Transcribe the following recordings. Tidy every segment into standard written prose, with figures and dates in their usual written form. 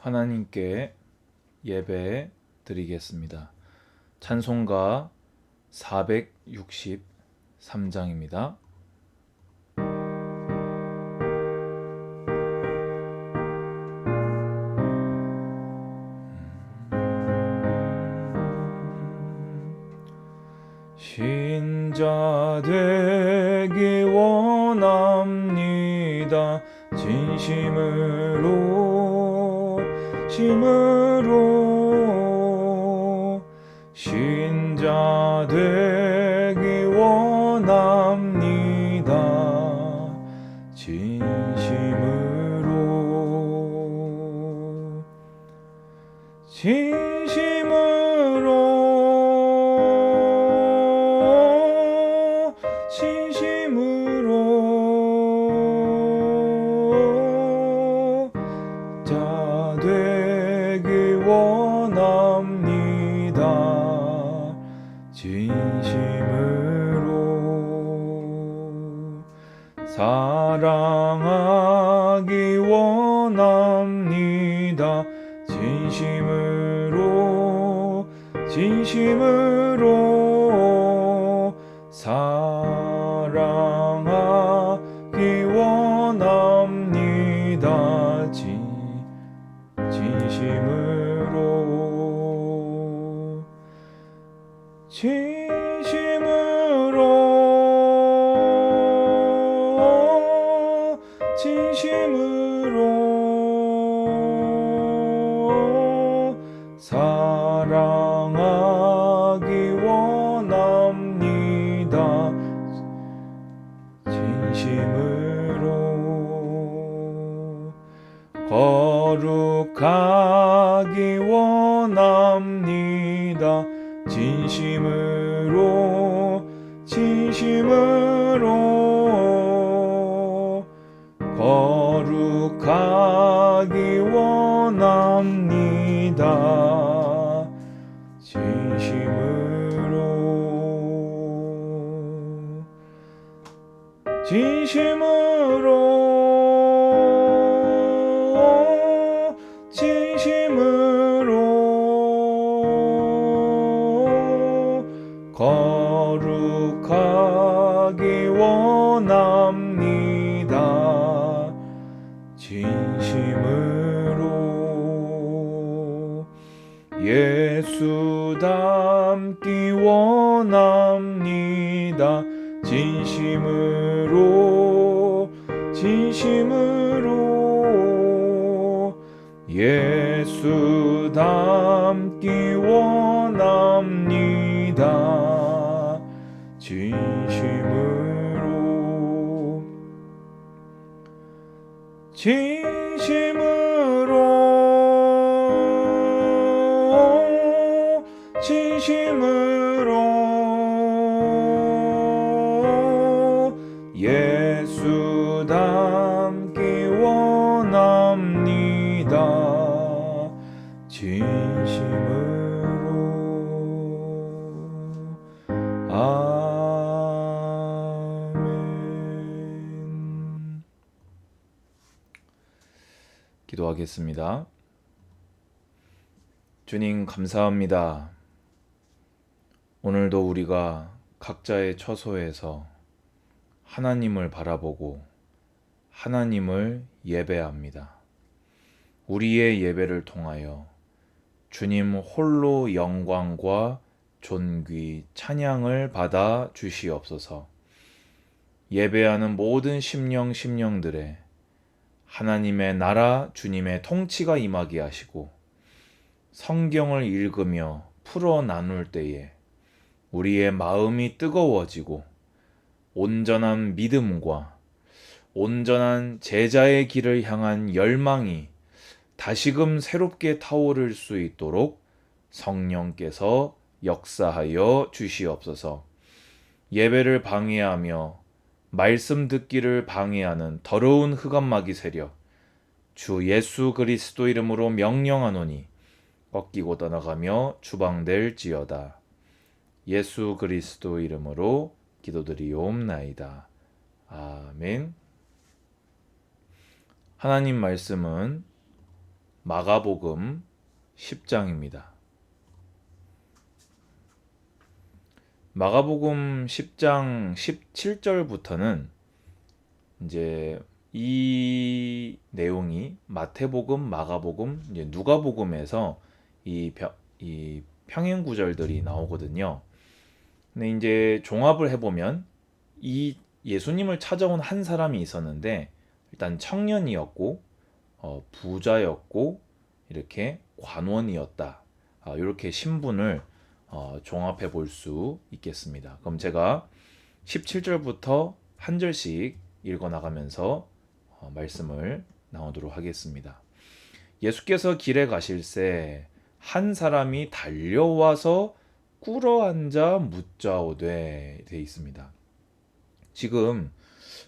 하나님께 예배 드리겠습니다. 찬송가 463장입니다. 신자 되기 원합니다. 진심으로 신자 되기 원합니다. 진심으로 자 되기 원합니다. 진심으로 사랑하기 원합니다. 진심으로 사랑하기 원합니다. 진심으로 사랑하기 원합니다. 진심으로 거룩하기 원합니다. 진심으로 거룩하기 원합니다. 진심으로 거룩하기 원합니다. 진심으로 예수 닮기 원합니다. 진심으로 예수 닮기 원합니다. 진심으로 예수 닮기 원합니다. 진심으로 아멘. 기도하겠습니다. 주님 감사합니다. 오늘도 우리가 각자의 처소에서 하나님을 바라보고 하나님을 예배합니다. 우리의 예배를 통하여 주님 홀로 영광과 존귀, 찬양을 받아 주시옵소서. 예배하는 모든 심령들에 하나님의 나라 주님의 통치가 임하게 하시고 성경을 읽으며 풀어 나눌 때에 우리의 마음이 뜨거워지고 온전한 믿음과 온전한 제자의 길을 향한 열망이 다시금 새롭게 타오를 수 있도록 성령께서 역사하여 주시옵소서. 예배를 방해하며 말씀 듣기를 방해하는 더러운 흑암마귀 세력 주 예수 그리스도 이름으로 명령하노니 꺾이고 떠나가며 추방될지어다. 예수 그리스도 이름으로 기도드리옵나이다. 아멘. 하나님 말씀은 마가복음 10장입니다. 마가복음 10장 17절부터는 이제 이 내용이 마태복음, 마가복음, 이제 누가복음에서 이 평행 구절들이 나오거든요. 근데 이제 종합을 해보면 이 예수님을 찾아온 한 사람이 있었는데 일단 청년이었고 부자였고 이렇게 관원이었다. 이렇게 신분을 종합해 볼 수 있겠습니다. 그럼 제가 17절부터 한 절씩 읽어 나가면서 말씀을 나누도록 하겠습니다. 예수께서 길에 가실새 한 사람이 달려와서 꿇어앉아 묻자오되 되어 있습니다. 지금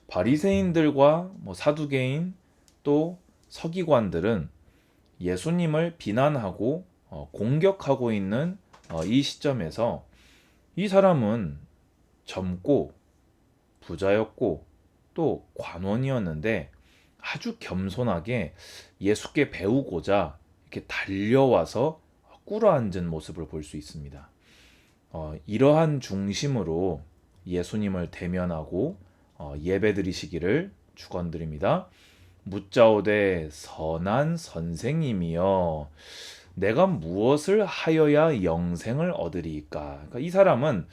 바리새인들과 사두개인 또 서기관들은 예수님을 비난하고 공격하고 있는 이 시점에서 이 사람은 젊고 부자였고 또 관원이었는데 아주 겸손하게 예수께 배우고자 이렇게 달려와서 꿇어앉은 모습을 볼 수 있습니다. 이러한 중심으로 예수님을 대면하고 예배드리시기를 축원드립니다. 묻자오되 선한 선생님이여 내가 무엇을 하여야 영생을 얻으리이까. 그러니까 이 사람은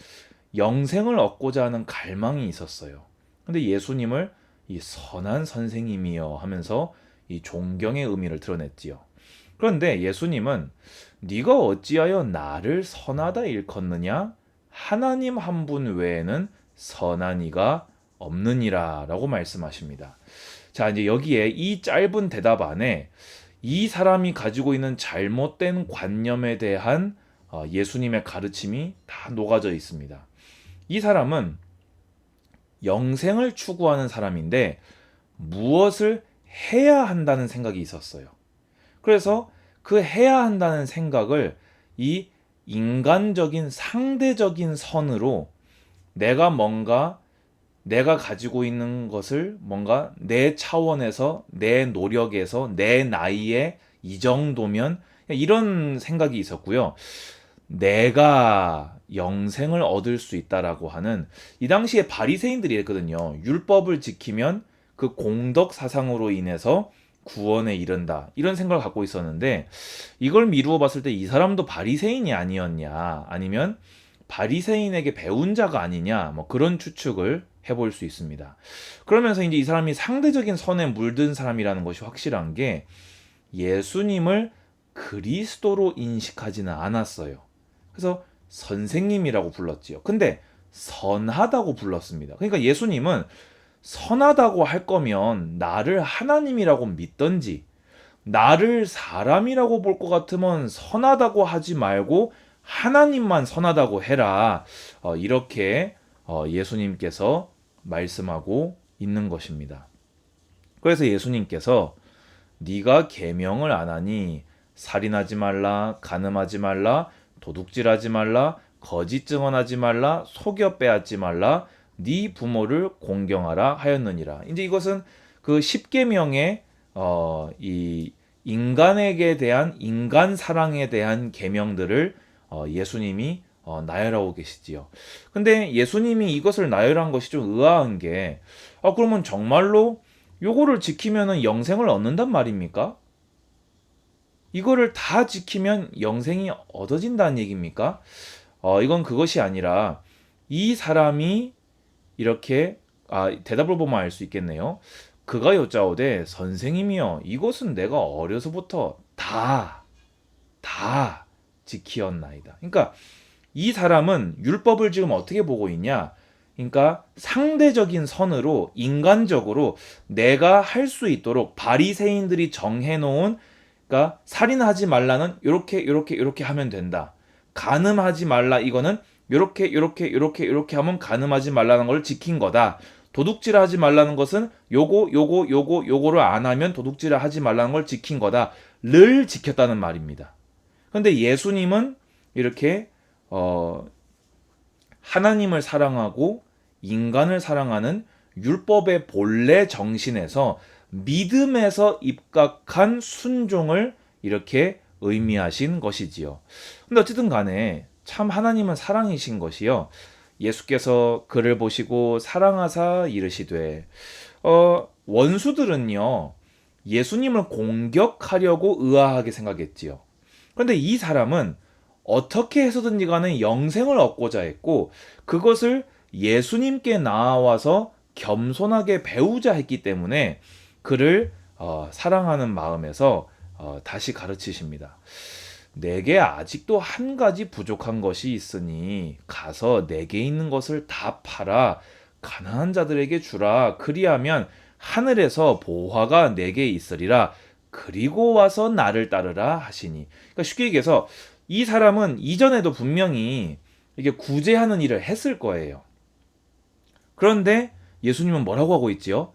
영생을 얻고자 하는 갈망이 있었어요. 근데 예수님을 이 선한 선생님이여 하면서 이 존경의 의미를 드러냈지요. 그런데 예수님은 네가 어찌하여 나를 선하다 일컫느냐? 하나님 한 분 외에는 선한 이가 없느니라 라고 말씀하십니다. 자, 이제 여기에 이 짧은 대답 안에 이 사람이 가지고 있는 잘못된 관념에 대한 예수님의 가르침이 다 녹아져 있습니다. 이 사람은 영생을 추구하는 사람인데 무엇을 해야 한다는 생각이 있었어요. 그래서 그 해야 한다는 생각을 이 인간적인 상대적인 선으로 내가 가지고 있는 것을 뭔가 내 차원에서 내 노력에서 내 나이에 이 정도면 이런 생각이 있었고요. 내가 영생을 얻을 수 있다라고 하는 이 당시에 바리새인들이 했거든요. 율법을 지키면 그 공덕 사상으로 인해서 구원에 이른다. 이런 생각을 갖고 있었는데 이걸 미루어 봤을 때 이 사람도 바리새인이 아니었냐 아니면 바리새인에게 배운 자가 아니냐 그런 추측을 해볼 수 있습니다. 그러면서 이제 이 사람이 상대적인 선에 물든 사람이라는 것이 확실한 게 예수님을 그리스도로 인식하지는 않았어요. 그래서 선생님이라고 불렀지요. 근데 선하다고 불렀습니다. 그러니까 예수님은 선하다고 할 거면 나를 하나님이라고 믿던지 나를 사람이라고 볼 것 같으면 선하다고 하지 말고 하나님만 선하다고 해라. 이렇게 예수님께서 말씀하고 있는 것입니다. 그래서 예수님께서 네가 계명을 안 하니 살인하지 말라, 간음하지 말라, 도둑질하지 말라, 거짓 증언하지 말라, 속여 빼앗지 말라, 네 부모를 공경하라 하였느니라. 이제 이것은 그 십계명의 이 인간에게 대한 인간 사랑에 대한 계명들을 예수님이 나열하고 계시지요. 근데 예수님이 이것을 나열한 것이 좀 의아한 게 그러면 정말로 요거를 지키면은 영생을 얻는단 말입니까? 이거를 다 지키면 영생이 얻어진다는 얘기입니까? 이건 그것이 아니라 이 사람이 이렇게 대답을 보면 알 수 있겠네요. 그가 여짜오되 선생님이여 이것은 내가 어려서부터 다 지키었나이다. 그러니까 이 사람은 율법을 지금 어떻게 보고 있냐? 그러니까 상대적인 선으로 인간적으로 내가 할 수 있도록 바리새인들이 정해놓은 그러니까 살인하지 말라는 요렇게 하면 된다. 간음하지 말라 이거는 요렇게 하면 간음하지 말라는 걸 지킨 거다. 도둑질하지 말라는 것은 요거를 안 하면 도둑질하지 말라는 걸 지킨 거다를 지켰다는 말입니다. 그런데 예수님은 이렇게 하나님을 사랑하고 인간을 사랑하는 율법의 본래 정신에서 믿음에서 입각한 순종을 이렇게 의미하신 것이지요. 근데 어쨌든 간에 참 하나님은 사랑이신 것이요. 예수께서 그를 보시고 사랑하사 이르시되 원수들은요. 예수님을 공격하려고 의아하게 생각했지요. 그런데 이 사람은 어떻게 해서든지 간에 영생을 얻고자 했고 그것을 예수님께 나와서 겸손하게 배우자 했기 때문에 그를 사랑하는 마음에서 다시 가르치십니다. 내게 아직도 한 가지 부족한 것이 있으니 가서 내게 있는 것을 다 팔아 가난한 자들에게 주라. 그리하면 하늘에서 보화가 내게 있으리라. 그리고 와서 나를 따르라 하시니. 그러니까 쉽게 얘기해서 이 사람은 이전에도 분명히 이게 구제하는 일을 했을 거예요. 그런데 예수님은 뭐라고 하고 있지요?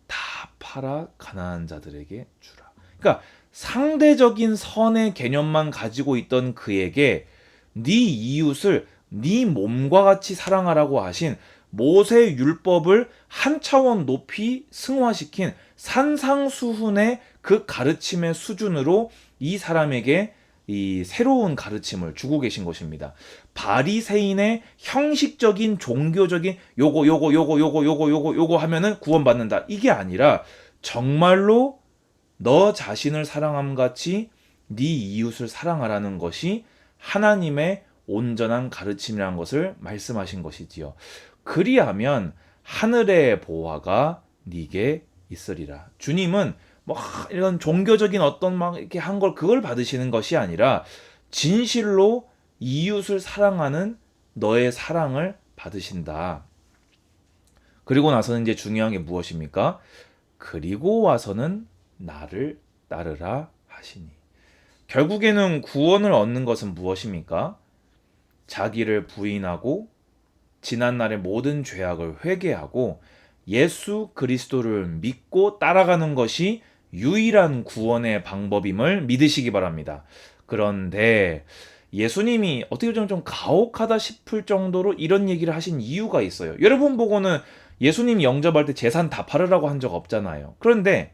다 팔아 가난한 자들에게 주라. 그러니까 상대적인 선의 개념만 가지고 있던 그에게 네 이웃을 네 몸과 같이 사랑하라고 하신 모세 율법을 한 차원 높이 승화시킨 산상수훈의 그 가르침의 수준으로 이 사람에게 이 새로운 가르침을 주고 계신 것입니다. 바리새인의 형식적인 종교적인 요거 하면은 구원받는다. 이게 아니라 정말로 너 자신을 사랑함 같이 네 이웃을 사랑하라는 것이 하나님의 온전한 가르침이라는 것을 말씀하신 것이지요. 그리하면 하늘의 보화가 네게 있으리라. 주님은 뭐 이런 종교적인 어떤 막 이렇게 한 걸 그걸 받으시는 것이 아니라 진실로 이웃을 사랑하는 너의 사랑을 받으신다. 그리고 나서는 이제 중요한 게 무엇입니까? 그리고 와서는 나를 따르라 하시니. 결국에는 구원을 얻는 것은 무엇입니까? 자기를 부인하고 지난날의 모든 죄악을 회개하고 예수 그리스도를 믿고 따라가는 것이 유일한 구원의 방법임을 믿으시기 바랍니다. 그런데 예수님이 어떻게 좀 가혹하다 싶을 정도로 이런 얘기를 하신 이유가 있어요. 여러분 보고는 예수님 영접할 때 재산 다 팔으라고 한 적 없잖아요. 그런데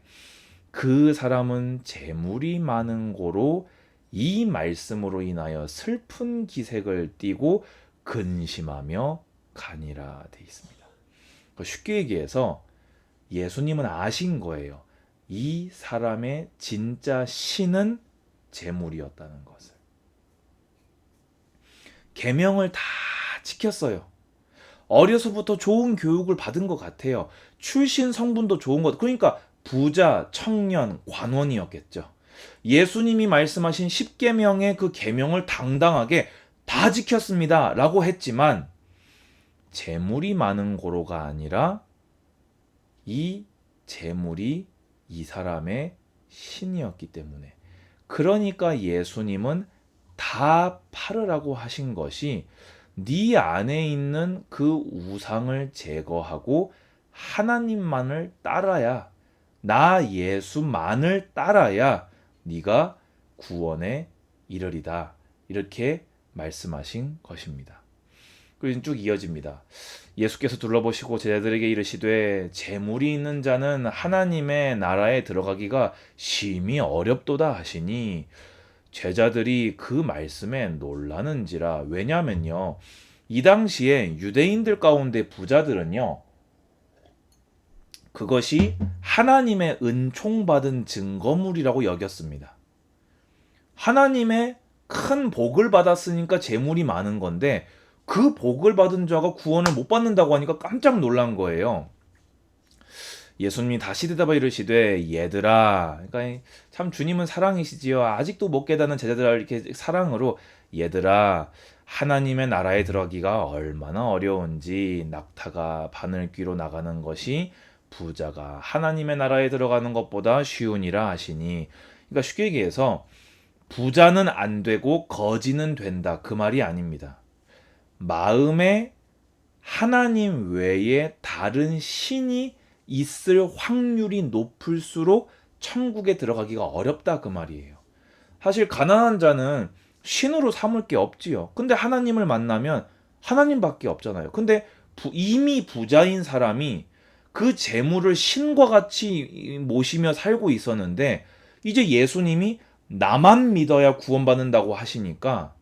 그 사람은 재물이 많은 고로 이 말씀으로 인하여 슬픈 기색을 띠고 근심하며 가니라 돼 있습니다. 쉽게 얘기해서 예수님은 아신 거예요. 이 사람의 진짜 신은 재물이었다는 것을. 계명을 다 지켰어요. 어려서부터 좋은 교육을 받은 것 같아요. 출신 성분도 좋은 것. 그러니까 부자, 청년, 관원이었겠죠. 예수님이 말씀하신 10계명의 그 계명을 당당하게 다 지켰습니다. 라고 했지만 재물이 많은 고로가 아니라 이 재물이 이 사람의 신이었기 때문에. 그러니까 예수님은 다 팔으라고 하신 것이 네 안에 있는 그 우상을 제거하고 하나님만을 따라야, 나 예수만을 따라야 네가 구원에 이르리다. 이렇게 말씀하신 것입니다. 그리고 쭉 이어집니다. 예수께서 둘러보시고 제자들에게 이르시되 재물이 있는 자는 하나님의 나라에 들어가기가 심히 어렵도다 하시니 제자들이 그 말씀에 놀라는지라. 왜냐면요, 이 당시에 유대인들 가운데 부자들은요, 그것이 하나님의 은총받은 증거물이라고 여겼습니다. 하나님의 큰 복을 받았으니까 재물이 많은 건데 그 복을 받은 자가 구원을 못 받는다고 하니까 깜짝 놀란 거예요. 예수님이 다시 대답하 이르시되 얘들아, 그러니까 참 주님은 사랑이시지요. 아직도 못 깨닫는 제자들을 이렇게 사랑으로 얘들아, 하나님의 나라에 들어가기가 얼마나 어려운지 낙타가 바늘귀로 나가는 것이 부자가 하나님의 나라에 들어가는 것보다 쉬우니라 하시니. 그러니까 쉽게 얘기해서 부자는 안 되고 거지는 된다, 그 말이 아닙니다. 마음에 하나님 외에 다른 신이 있을 확률이 높을수록 천국에 들어가기가 어렵다, 그 말이에요. 사실 가난한 자는 신으로 삼을 게 없지요. 근데 하나님을 만나면 하나님밖에 없잖아요. 근데 이미 부자인 사람이 그 재물을 신과 같이 모시며 살고 있었는데 이제 예수님이 나만 믿어야 구원받는다고 하시니까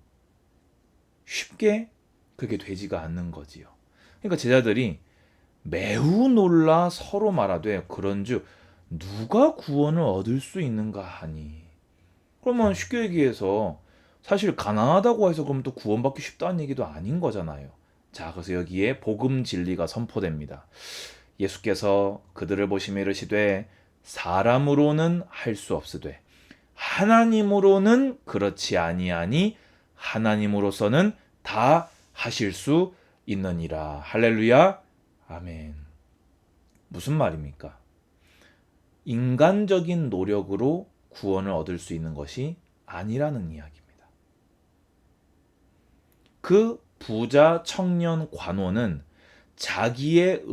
쉽게 그렇게 되지가 않는 거지요. 그러니까 제자들이 매우 놀라 서로 말하되 그런즉 누가 구원을 얻을 수 있는가 하니. 그러면 쉽게 얘기해서 사실 가난하다고 해서 그럼 또 구원받기 쉽다는 얘기도 아닌 거잖아요. 자, 그래서 여기에 복음 진리가 선포됩니다. 예수께서 그들을 보시며 이르시되 사람으로는 할 수 없으되 하나님으로는 그렇지 아니하니 하나님으로서는 다 하실 수 있느니라. 할렐루야. 아멘. 무슨 말입니까? 인간적인 노력으로 구원을 얻을 수 있는 것이 아니라는 이야기입니다. 그 부자 청년 관원은 자기의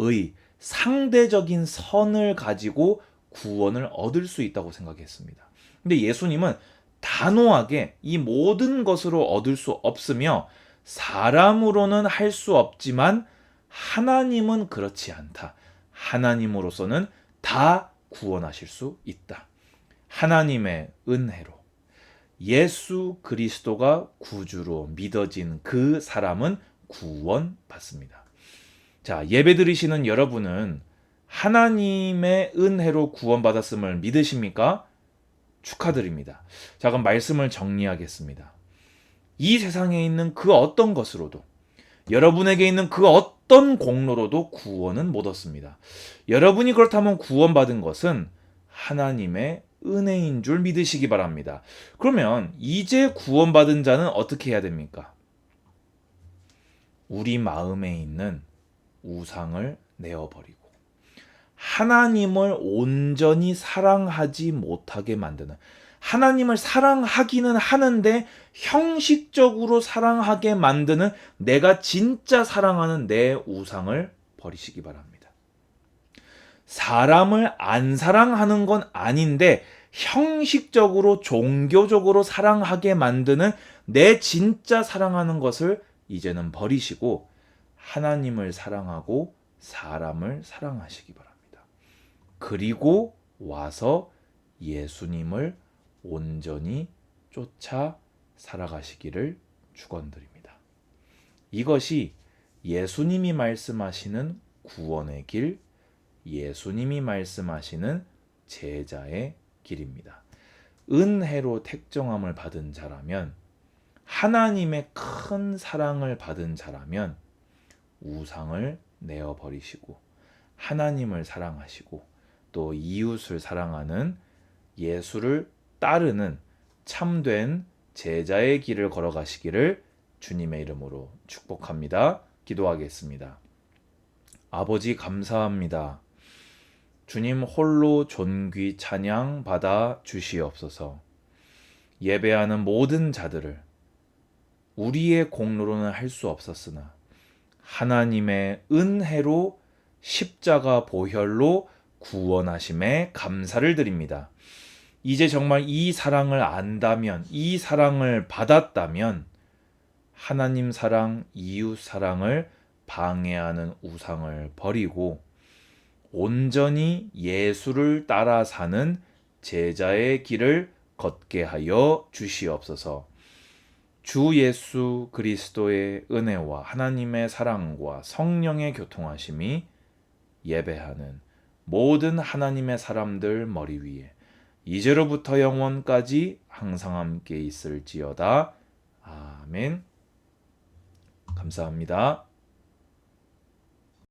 상대적인 선을 가지고 구원을 얻을 수 있다고 생각했습니다. 근데 예수님은 단호하게 이 모든 것으로 얻을 수 없으며 사람으로는 할 수 없지만 하나님은 그렇지 않다. 하나님으로서는 다 구원하실 수 있다. 하나님의 은혜로 예수 그리스도가 구주로 믿어진 그 사람은 구원받습니다. 자, 예배드리시는 여러분은 하나님의 은혜로 구원받았음을 믿으십니까? 축하드립니다. 자, 그럼 말씀을 정리하겠습니다. 이 세상에 있는 그 어떤 것으로도, 여러분에게 있는 그 어떤 공로로도 구원은 못 얻습니다. 여러분이 그렇다면 구원받은 것은 하나님의 은혜인 줄 믿으시기 바랍니다. 그러면 이제 구원받은 자는 어떻게 해야 됩니까? 우리 마음에 있는 우상을 내어버리고 하나님을 온전히 사랑하지 못하게 만드는, 하나님을 사랑하기는 하는데 형식적으로 사랑하게 만드는 내가 진짜 사랑하는 내 우상을 버리시기 바랍니다. 사람을 안 사랑하는 건 아닌데 형식적으로 종교적으로 사랑하게 만드는 내 진짜 사랑하는 것을 이제는 버리시고 하나님을 사랑하고 사람을 사랑하시기 바랍니다. 그리고 와서 예수님을 온전히 쫓아 살아가시기를 축원드립니다. 이것이 예수님이 말씀하시는 구원의 길, 예수님이 말씀하시는 제자의 길입니다. 은혜로 택정함을 받은 자라면, 하나님의 큰 사랑을 받은 자라면 우상을 내어버리시고 하나님을 사랑하시고 또 이웃을 사랑하는 예수를 따르는 참된 제자의 길을 걸어가시기를 주님의 이름으로 축복합니다. 기도하겠습니다. 아버지 감사합니다. 주님 홀로 존귀 찬양 받아 주시옵소서. 예배하는 모든 자들을 우리의 공로로는 할 수 없었으나 하나님의 은혜로 십자가 보혈로 구원하심에 감사를 드립니다. 이제 정말 이 사랑을 안다면, 이 사랑을 받았다면 하나님 사랑, 이웃 사랑을 방해하는 우상을 버리고 온전히 예수를 따라 사는 제자의 길을 걷게 하여 주시옵소서. 주 예수 그리스도의 은혜와 하나님의 사랑과 성령의 교통하심이 예배하는 모든 하나님의 사람들 머리 위에 이제로부터 영원까지 항상 함께 있을지어다. 아멘. 감사합니다.